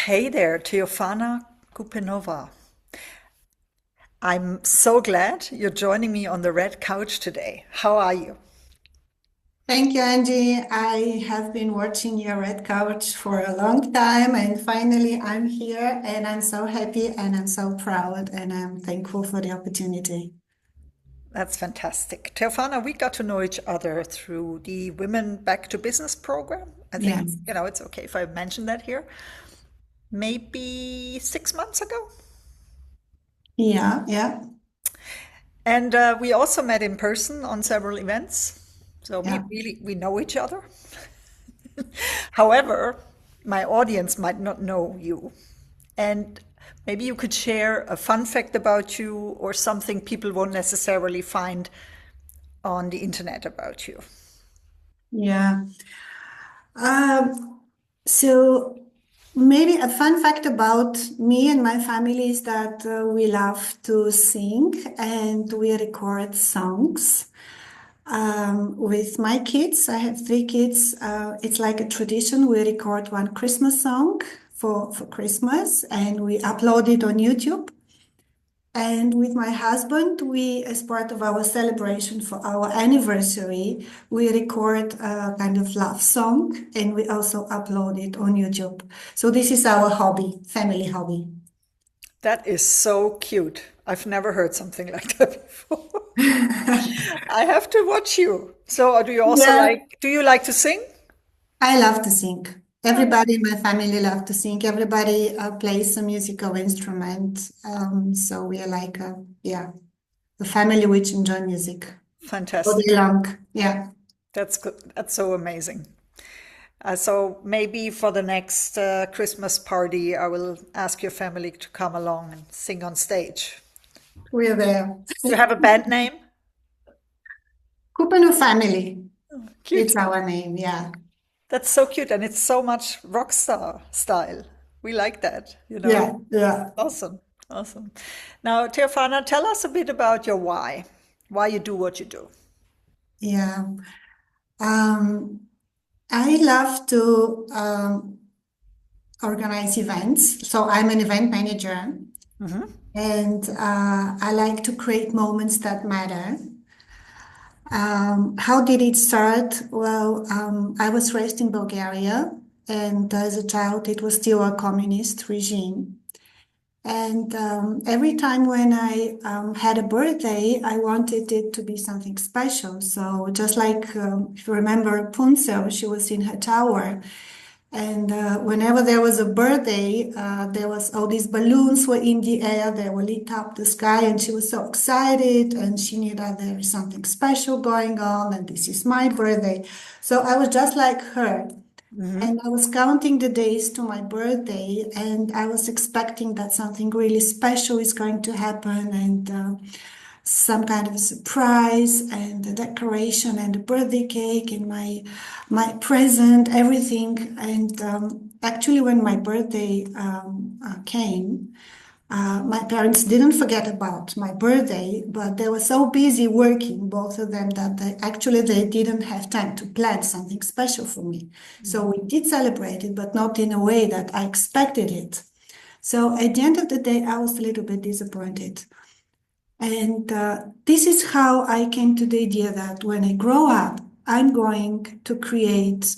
Hey there, Teofana Kupenova. I'm so glad you're joining me on the red couch today. How are you? Thank you, Angie. I have been watching your red couch for a long time, and finally I'm here, and I'm so happy and I'm so proud and I'm thankful for the opportunity. That's fantastic. Teofana, we got to know each other through the Women Back to Business program. I think, Yes. it's okay if I mention that here. Maybe 6 months ago. Yeah, yeah, And we also met in person on several events. So yeah. we know each other. However, my audience might not know you. And maybe you could share a fun fact about you or something people won't necessarily find on the internet about you. Yeah. So maybe a fun fact about me and my family is that we love to sing and we record songs. With my kids, I have three kids. It's like a tradition. We record one Christmas song for Christmas and we upload it on YouTube. And with my husband, we, as part of our celebration for our anniversary, we record a kind of love song and we also upload it on YouTube. So this is our hobby, family hobby. That is so cute. I've never heard something like that before. I have to watch you. So, Yeah, do you like to sing? I love to sing. Oh, Everybody in my family love to sing. Everybody plays a musical instrument. So we are like yeah, a family which enjoy music all fantastic. day long. Yeah. That's good. That's so amazing. So maybe for the next Christmas party, I will ask your family to come along and sing on stage. We are there. Do you have a band name? Kupenov family. Cute. It's our name. Yeah. That's so cute, and it's so much rock star style. We like that, you know. Yeah. Yeah. Awesome, awesome. Now, Teofana, tell us a bit about your why you do what you do. Yeah. Um, I love to organize events. So I'm an event manager Hmm. and I like to create moments that matter. How did it start? Well, I was raised in Bulgaria, and as a child, it was still a communist regime. And every time when I had a birthday, I wanted it to be something special. So just like if you remember Punzel, she was in her tower. And whenever there was a birthday, there was all these balloons were in the air, they were lit up the sky, and she was so excited, and she knew that there is something special going on, and this is my birthday. So I was just like her, and I was counting the days to my birthday, and I was expecting that something really special is going to happen, and some kind of surprise and the decoration and the birthday cake and my present, everything. And actually, when my birthday came, my parents didn't forget about my birthday, but they were so busy working, both of them, that they didn't have time to plan something special for me. So we did celebrate it, but not in a way that I expected it. So at the end of the day, I was a little bit disappointed. And this is how I came to the idea that when I grow up, I'm going to create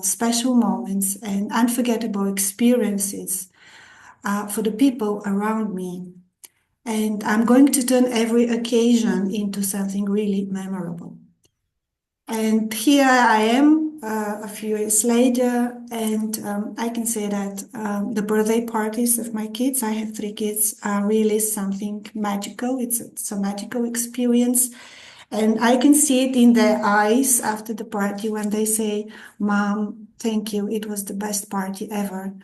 special moments and unforgettable experiences for the people around me. And I'm going to turn every occasion into something really memorable. And here I am a few years later, and I can say that the birthday parties of my kids, I have three kids, are really something magical. It's a magical experience. And I can see it in their eyes after the party when they say, Mom, thank you. It was the best party ever.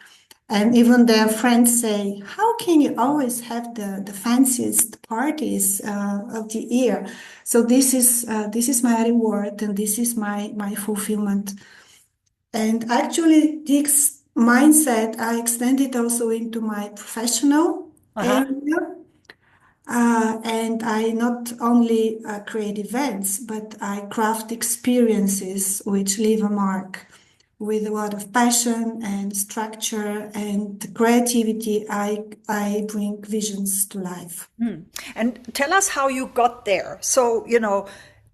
And even their friends say, how can you always have the fanciest parties of the year? So this is my reward and this is my fulfillment. And actually, this mindset I extended also into my professional Uh-huh. area. And I not only create events, but I craft experiences which leave a mark. with a lot of passion and structure and creativity. I bring visions to life. And tell us how you got there. So,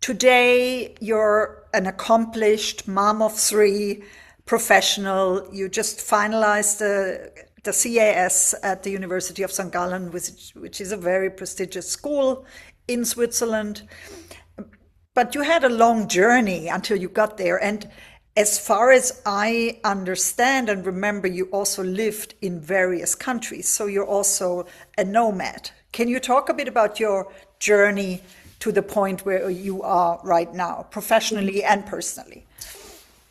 today you're an accomplished mom of three, professional. You just finalized the CAS at the University of St. Gallen, which is a very prestigious school in Switzerland. But you had a long journey until you got there. And as far as I understand and remember, you also lived in various countries. So you're also a nomad. Can you talk a bit about your journey to the point where you are right now, professionally and personally?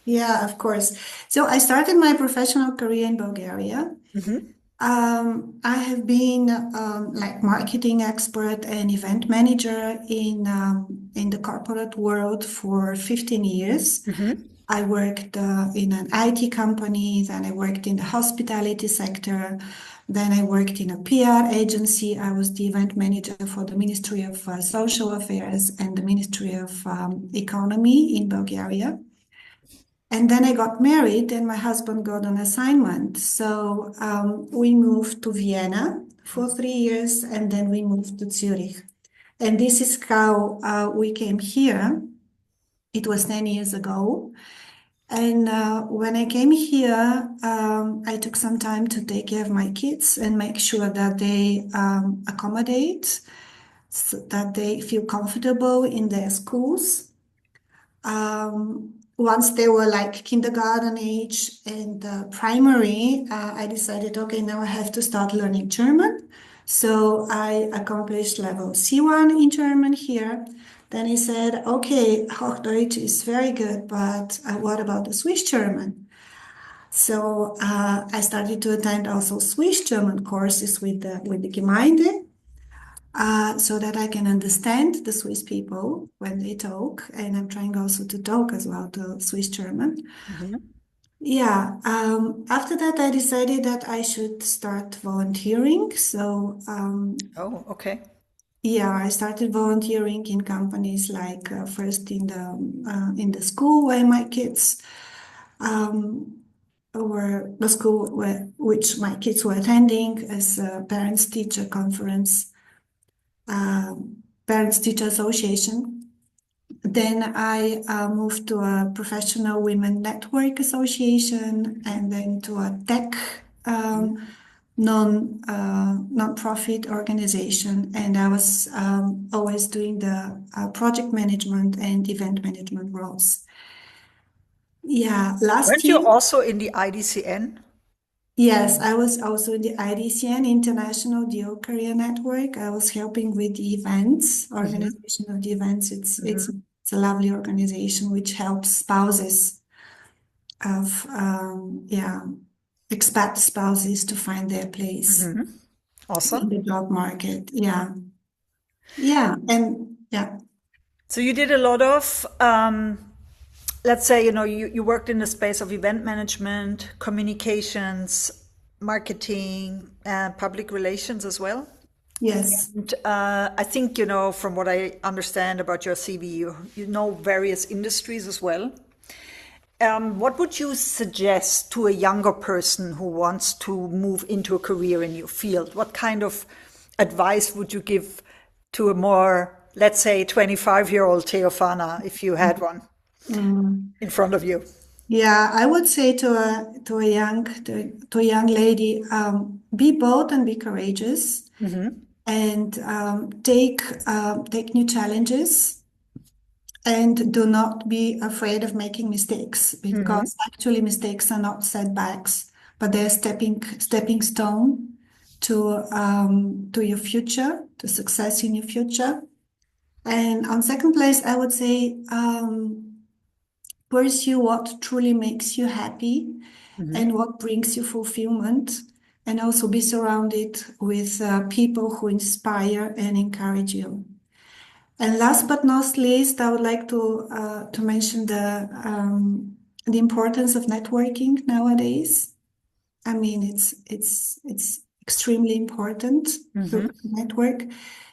Yeah, of course. So I started my professional career in Bulgaria. I have been like marketing expert and event manager in the corporate world for 15 years. I worked in an IT company, then I worked in the hospitality sector, then I worked in a PR agency. I was the event manager for the Ministry of Social Affairs and the Ministry of Economy in Bulgaria. And then I got married and my husband got an assignment. So we moved to Vienna for 3 years and then we moved to Zurich. And this is how we came here. It was 10 years ago. And when I came here, I took some time to take care of my kids and make sure that they accommodate, so that they feel comfortable in their schools. Once they were like kindergarten age and primary, I decided, okay, now I have to start learning German. So I accomplished level C1 in German here. Then he said, okay, Hochdeutsch is very good, but what about the Swiss German? So I started to attend also Swiss German courses with the Gemeinde so that I can understand the Swiss people when they talk. And I'm trying also to talk as well to Swiss German. Yeah. After that, I decided that I should start volunteering. So, Oh, okay. yeah, I started volunteering in companies like first in the school where my kids were the school which my kids were attending as a parents teacher conference, parents teacher association. Then I moved to a professional women network association and then to a tech non-profit organization. And I was always doing the project management and event management roles. Yeah, last Weren't you year, also in the IDCN? yes, I was also in the IDCN, International Dual Career Network. I was helping with the events, organization of the events. It's a lovely organization which helps spouses of expat spouses to find their place in Awesome. the job market. Yeah. Yeah. And yeah. So you did a lot of, let's say, you worked in the space of event management, communications, marketing, public relations as well. Yes. And I think, from what I understand about your CV, you know various industries as well. What would you suggest to a younger person who wants to move into a career in your field? What kind of advice would you give to a more, let's say, 25-year-old Teofana, if you had one Mm. in front of you? Yeah, I would say to a young lady, be bold and be courageous, and take new challenges, and do not be afraid of making mistakes because actually mistakes are not setbacks, but they're stepping stone to your future, to success in your future. And on second place, I would say. Pursue what truly makes you happy and what brings you fulfillment, and also be surrounded with people who inspire and encourage you. And last but not least, I would like to mention the importance of networking nowadays. I mean, it's extremely important to network,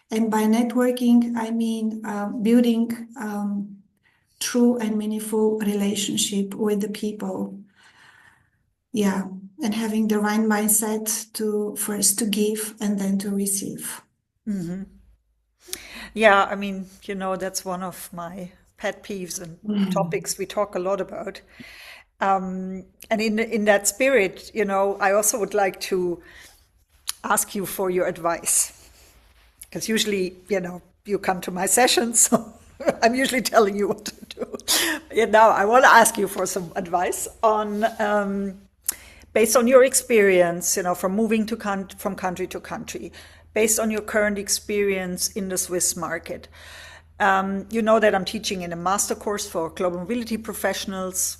and by networking, I mean building true and meaningful relationship with the people yeah, and having the right mindset to first to give and then to receive. Yeah, I mean, that's one of my pet peeves and Mm. topics we talk a lot about. And in that spirit, I also would like to ask you for your advice. Because usually, you come to my sessions, so I'm usually telling you what to do. Now, I want to ask you for some advice on, based on your experience, from moving from country to country, based on your current experience in the Swiss market. You know that I'm teaching in a master course for global mobility professionals,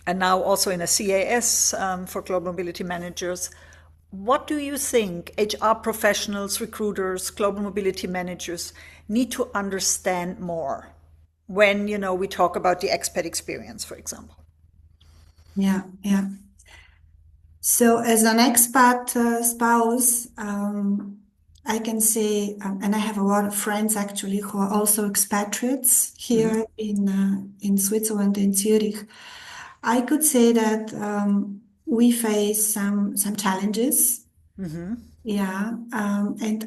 and now also in a CAS for global mobility managers. What do you think HR professionals, recruiters, global mobility managers need to understand more when, we talk about the expat experience, for example? Yeah, yeah. So, as an expat spouse, I can say, and I have a lot of friends actually who are also expatriates here in Switzerland, in Zurich. I could say that we face some challenges. Yeah, and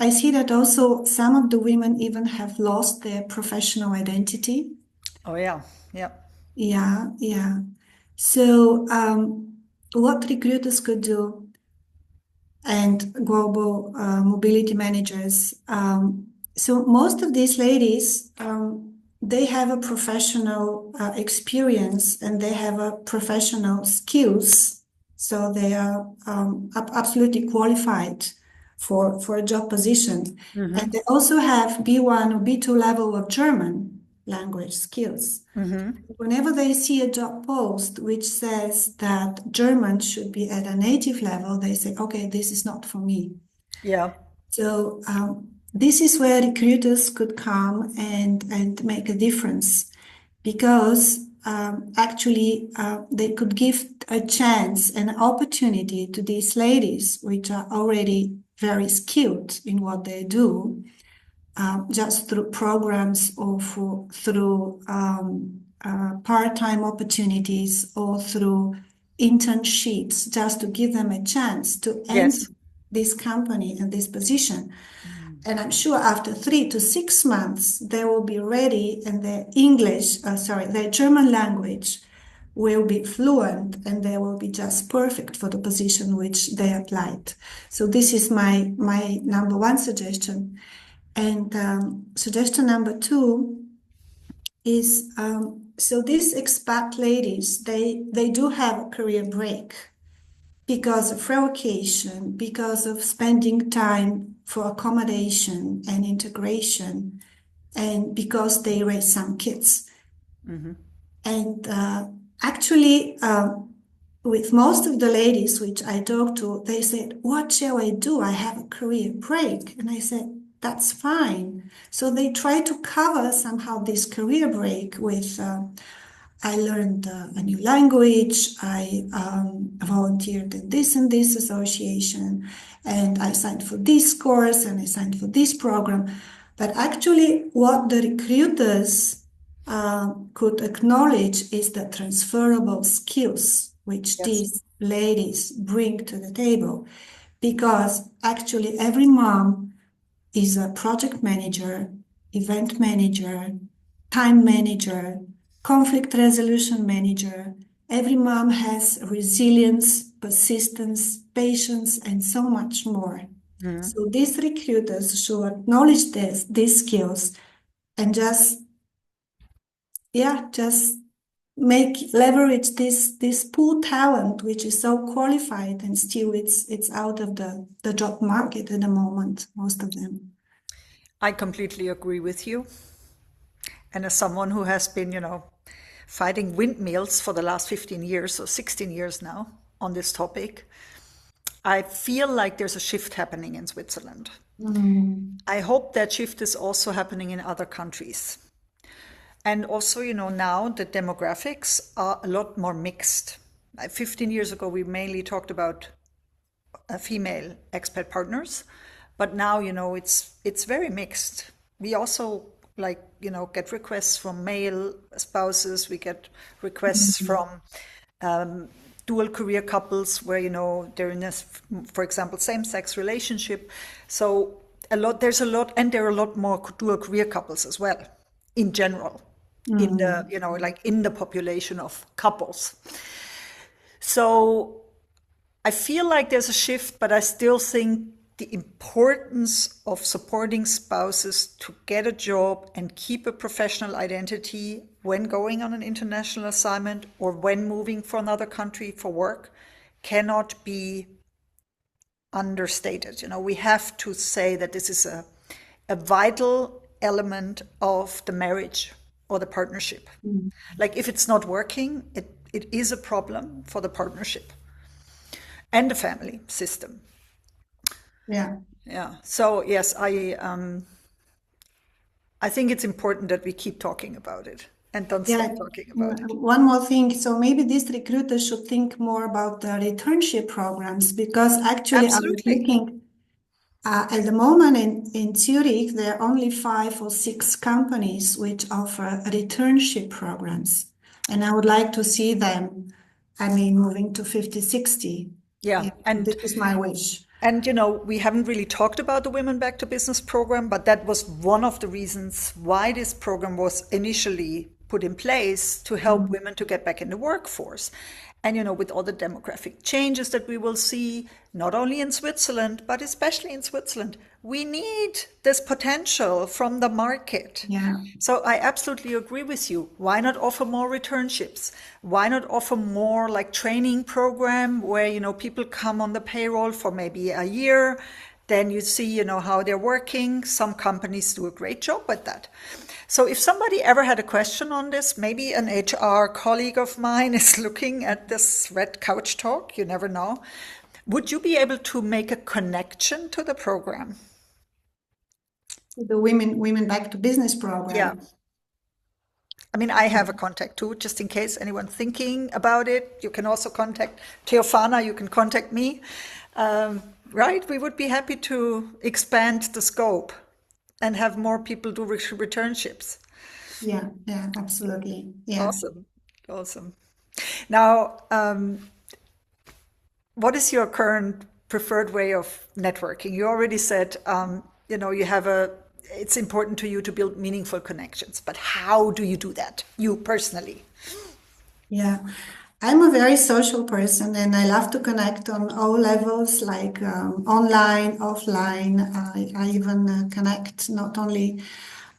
I see that also some of the women even have lost their professional identity. Oh, yeah. Yeah. Yeah, yeah. So, what recruiters could do and global mobility managers. So most of these ladies, they have a professional experience and they have a professional skills. So they are absolutely qualified for a job position. And they also have B1 or B2 level of German language skills. Whenever they see a job post which says that German should be at a native level, they say, okay, this is not for me. Yeah. So this is where recruiters could come and make a difference because actually they could give a chance, an opportunity to these ladies, which are already very skilled in what they do, just through programs or through part-time opportunities or through internships, just to give them a chance to enter Yes. this company and this position. And I'm sure after 3 to 6 months, they will be ready and their German language will be fluent and they will be just perfect for the position which they applied. So this is my number one suggestion. And suggestion number two is so these expat ladies, they do have a career break because of relocation, because of spending time for accommodation and integration, and because they raise some kids. And actually, with most of the ladies which I talked to, they said, what shall I do? I have a career break. And I said, that's fine. So they try to cover somehow this career break with I learned a new language. I volunteered in this and this association, and I signed for this course and I signed for this program. But actually, what the recruiters could acknowledge is the transferable skills which Yes. these ladies bring to the table. Because actually, every mom is a project manager, event manager, time manager, conflict resolution manager. Every mom has resilience, persistence, patience, and so much more. So these recruiters should acknowledge these skills and just make leverage this pool talent which is so qualified and still it's out of the job market at the moment, most of them. I completely agree with you. And as someone who has been, fighting windmills for the last 15 years or 16 years now on this topic, I feel like there's a shift happening in Switzerland. Mm. I hope that shift is also happening in other countries. And also, now the demographics are a lot more mixed. 15 years ago, we mainly talked about female expat partners, but now, it's very mixed. We also get requests from male spouses. We get requests from dual career couples where, they're in a, for example, same-sex relationship. So there's a lot, and there are a lot more dual career couples as well, in general, in the, Mm. like in the population of couples. So I feel like there's a shift, but I still think the importance of supporting spouses to get a job and keep a professional identity when going on an international assignment or when moving for another country for work cannot be understated. We have to say that this is a vital element of the marriage or the partnership. Mm. Like if it's not working, it is a problem for the partnership and the family system. Yeah. Yeah. So yes, I think it's important that we keep talking about it and don't Yeah. stop talking about it. One more thing. So maybe these recruiters should think more about the returnship programs because actually I was Absolutely. looking at the moment in Zurich, there are only 5 or 6 companies which offer returnship programs. And I would like to see them, I mean, moving to 50, 60. Yeah. Yeah, this is my wish. And we haven't really talked about the Women Back to Business program, but that was one of the reasons why this program was initially put in place to help Mm. women to get back in the workforce. And with all the demographic changes that we will see, not only in Switzerland, but especially in Switzerland, we need this potential from the market. Yeah. So I absolutely agree with you. Why not offer more returnships? Why not offer more like training program where, people come on the payroll for maybe a year, then you see, how they're working. Some companies do a great job with that. So if somebody ever had a question on this, maybe an HR colleague of mine is looking at this Red Couch Talk, you never know. Would you be able to make a connection to the program? The Women Back to Business Yeah. program. I mean, I have a contact too, just in case anyone thinking about it. You can also contact Teofana, you can contact me. Right? We would be happy to expand the scope and have more people do returnships. Yeah, yeah, absolutely. Yeah. Awesome. Awesome. Now, what is your current preferred way of networking? You already said, you have it's important to you to build meaningful connections, but how do you do that, you personally? Yeah, I'm a very social person and I love to connect on all levels, like online, offline. I even connect not only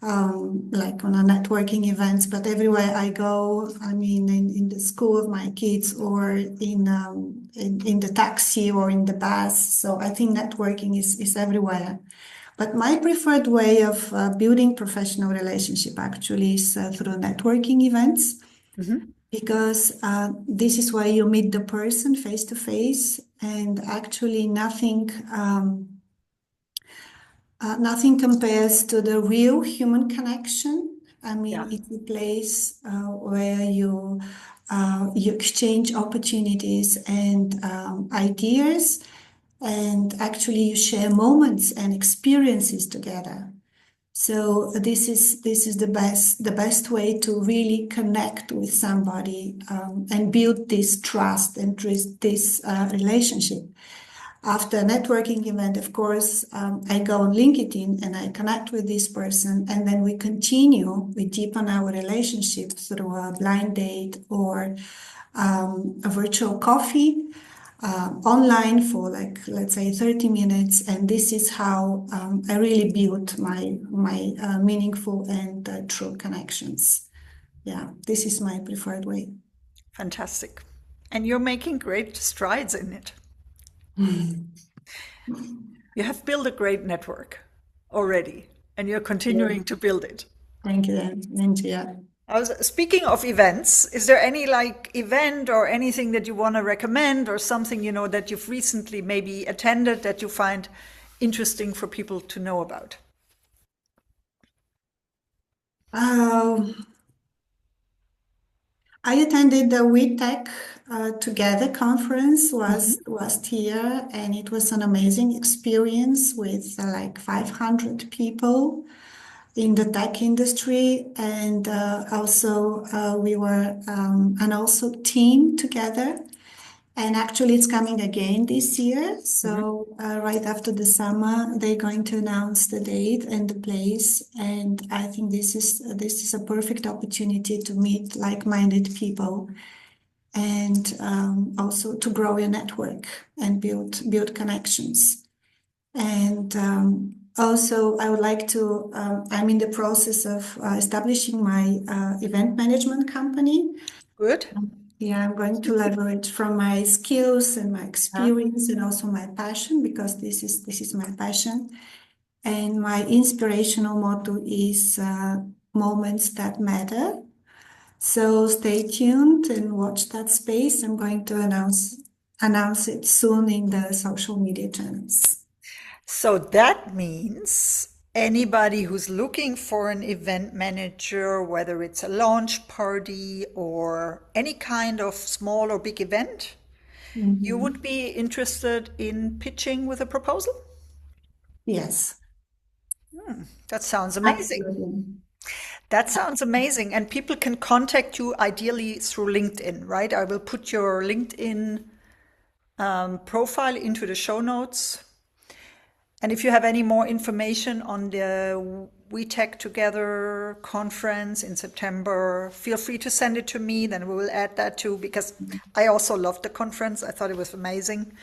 like on a networking events, but everywhere I go. I mean, in the school of my kids or in the taxi or in the bus. So I think networking is everywhere. But my preferred way of building professional relationship actually is through networking events Hmm. because this is where you meet the person face to face, and actually nothing compares to the real human connection. I mean, Yeah. it's a place where you exchange opportunities and ideas, and actually you share moments and experiences together. So this is the best way to really connect with somebody and build this trust and this relationship. After a networking event, of course, I go on LinkedIn and I connect with this person, and then we deepen our relationship through a blind date or a virtual coffee online for like let's say 30 minutes, and this is how I really built my meaningful and true connections. Yeah, this is my preferred way. Fantastic. And you're making great strides in it. You have built a great network already, and you're Yeah, continuing to build it. thank you, Angia. Speaking of events, is there any like event or anything that you want to recommend or something, that you've recently maybe attended that you find interesting for people to know about? Um, I attended the We Tech Together conference Mhm. last year, and it was an amazing experience with like 500 people in the tech industry, and also we were and also team together. And actually, it's coming again this year. Mhm. So, right after the summer, they're going to announce the date and the place. And I think this is a perfect opportunity to meet like-minded people and also to grow your network and build connections. And also, I would like to. I'm in the process of establishing my event management company. Good. Yeah, I'm going to leverage from my skills and my Yeah. experience and also my passion because this is my passion. And my inspirational motto is moments that matter. So stay tuned and watch that space. I'm going to announce it soon in the social media channels. So that means anybody who's looking for an event manager, whether it's a launch party or any kind of small or big event, you would Mhm. be interested in pitching with a proposal? Yes, That sounds amazing. absolutely. That sounds amazing. And people can contact you ideally through LinkedIn, right? I will put your LinkedIn profile into the show notes. And if you have any more information on the We Tech Together conference in September, feel free to send it to me. Then we will add that too, because I also loved the conference. I thought it was amazing.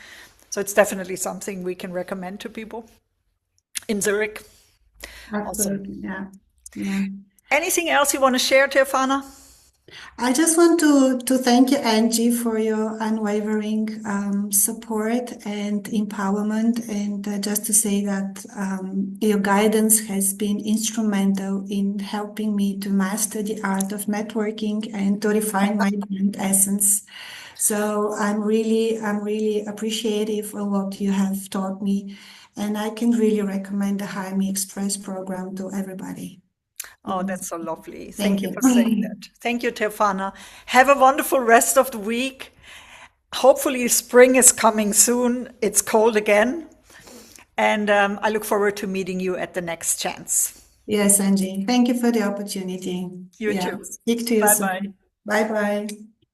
So it's definitely something we can recommend to people in Zurich. Awesome. Absolutely. Yeah. Yeah. Anything else you want to share, Teofana? I just want to thank you, Angie, for your unwavering support and empowerment, and just to say that your guidance has been instrumental in helping me to master the art of networking and to refine my brand essence. So I'm really appreciative of what you have taught me, and I can really recommend the Hire Me Express program to everybody. Oh, that's so lovely. Thank Thank you you. for saying that. Thank you, Teofana. Have a wonderful rest of the week. Hopefully, spring is coming soon. It's cold again. And I look forward to meeting you at the next chance. Yes, Angie. Thank you for the opportunity. You Yeah. too. Speak to you Bye bye. soon. Bye bye.